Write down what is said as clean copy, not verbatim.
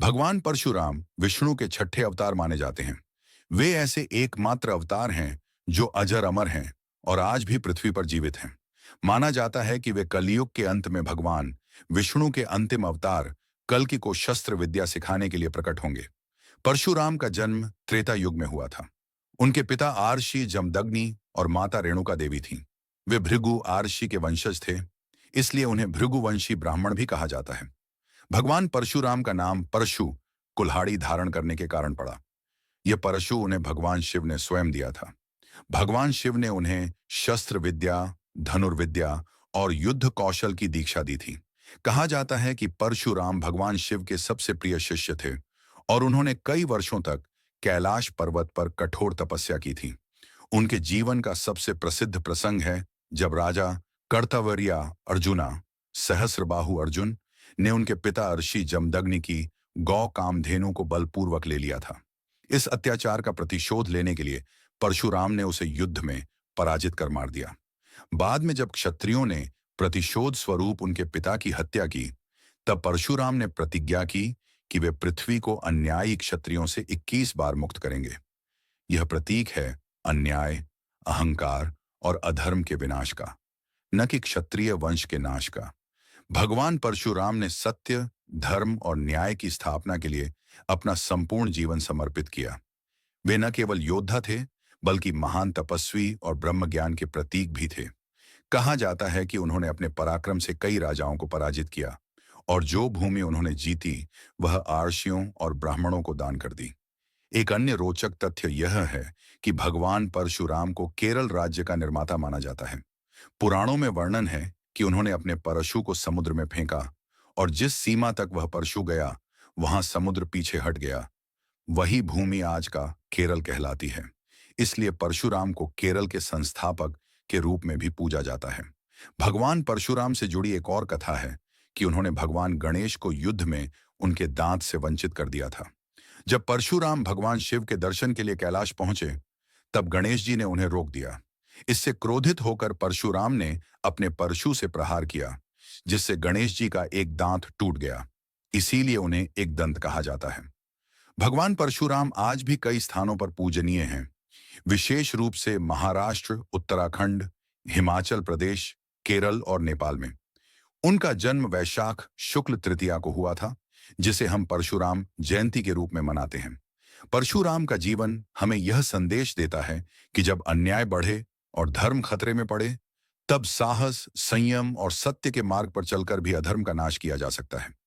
भगवान परशुराम विष्णु के छठे अवतार माने जाते हैं। वे ऐसे एकमात्र अवतार हैं जो अजर अमर हैं और आज भी पृथ्वी पर जीवित हैं। माना जाता है कि वे कलयुग के अंत में भगवान विष्णु के अंतिम अवतार कल्कि को शस्त्र विद्या सिखाने के लिए प्रकट होंगे। परशुराम का जन्म त्रेता युग में हुआ था। उनके पिता आर्षि जमदग्नि और माता रेणुका देवी थीं। वे भृगु आर्षि के वंशज थे, इसलिए उन्हें भृगुवंशी ब्राह्मण भी कहा जाता है। भगवान परशुराम का नाम परशु कुल्हाड़ी धारण करने के कारण पड़ा। यह परशु उन्हें भगवान शिव ने स्वयं दिया था। भगवान शिव ने उन्हें शस्त्र विद्या, धनुर्विद्या और युद्ध कौशल की दीक्षा दी थी। कहा जाता है कि परशुराम भगवान शिव के सबसे प्रिय शिष्य थे और उन्होंने कई वर्षों तक कैलाश पर्वत पर कठोर तपस्या की थी। उनके जीवन का सबसे प्रसिद्ध प्रसंग है जब राजा कर्तवर्या अर्जुना सहस्रबाहु अर्जुन ने उनके पिता ऋषि जमदग्नि की गौ कामधेनु को बलपूर्वक ले लिया था। इस अत्याचार का प्रतिशोध लेने के लिए परशुराम ने उसे युद्ध में पराजित कर मार दिया। बाद में जब क्षत्रियों ने प्रतिशोध स्वरूप उनके पिता की हत्या की, तब परशुराम ने प्रतिज्ञा की कि वे पृथ्वी को अन्यायी क्षत्रियों से 21 बार मुक्त करेंगे। यह प्रतीक है अन्याय, अहंकार और अधर्म के विनाश का, न कि क्षत्रिय वंश के नाश का। भगवान परशुराम ने सत्य, धर्म और न्याय की स्थापना के लिए अपना संपूर्ण जीवन समर्पित किया। वे न केवल योद्धा थे, बल्कि महान तपस्वी और ब्रह्म ज्ञान के प्रतीक भी थे। कहा जाता है कि उन्होंने अपने पराक्रम से कई राजाओं को पराजित किया और जो भूमि उन्होंने जीती वह आर्षियों और ब्राह्मणों को दान कर दी। एक अन्य रोचक तथ्य यह है कि भगवान परशुराम को केरल राज्य का निर्माता माना जाता है। पुराणों में वर्णन है कि उन्होंने अपने परशु को समुद्र में फेंका और जिस सीमा तक वह परशु गया वहां समुद्र पीछे हट गया। वही भूमि आज का केरल कहलाती है। इसलिए परशुराम को केरल के संस्थापक के रूप में भी पूजा जाता है। भगवान परशुराम से जुड़ी एक और कथा है कि उन्होंने भगवान गणेश को युद्ध में उनके दांत से वंचित कर दिया था। जब परशुराम भगवान शिव के दर्शन के लिए कैलाश पहुंचे, तब गणेश जी ने उन्हें रोक दिया। इससे क्रोधित होकर परशुराम ने अपने परशु से प्रहार किया, जिससे गणेश जी का एक दांत टूट गया। इसीलिए उन्हें एक दंत कहा जाता है। भगवान परशुराम आज भी कई स्थानों पर पूजनीय हैं, विशेष रूप से महाराष्ट्र, उत्तराखंड, हिमाचल प्रदेश, केरल और नेपाल में। उनका जन्म वैशाख शुक्ल तृतीया को हुआ था, जिसे हम परशुराम जयंती के रूप में मनाते हैं। परशुराम का जीवन हमें यह संदेश देता है कि जब अन्याय बढ़े और धर्म खतरे में पड़े, तब साहस, संयम और सत्य के मार्ग पर चलकर भी अधर्म का नाश किया जा सकता है।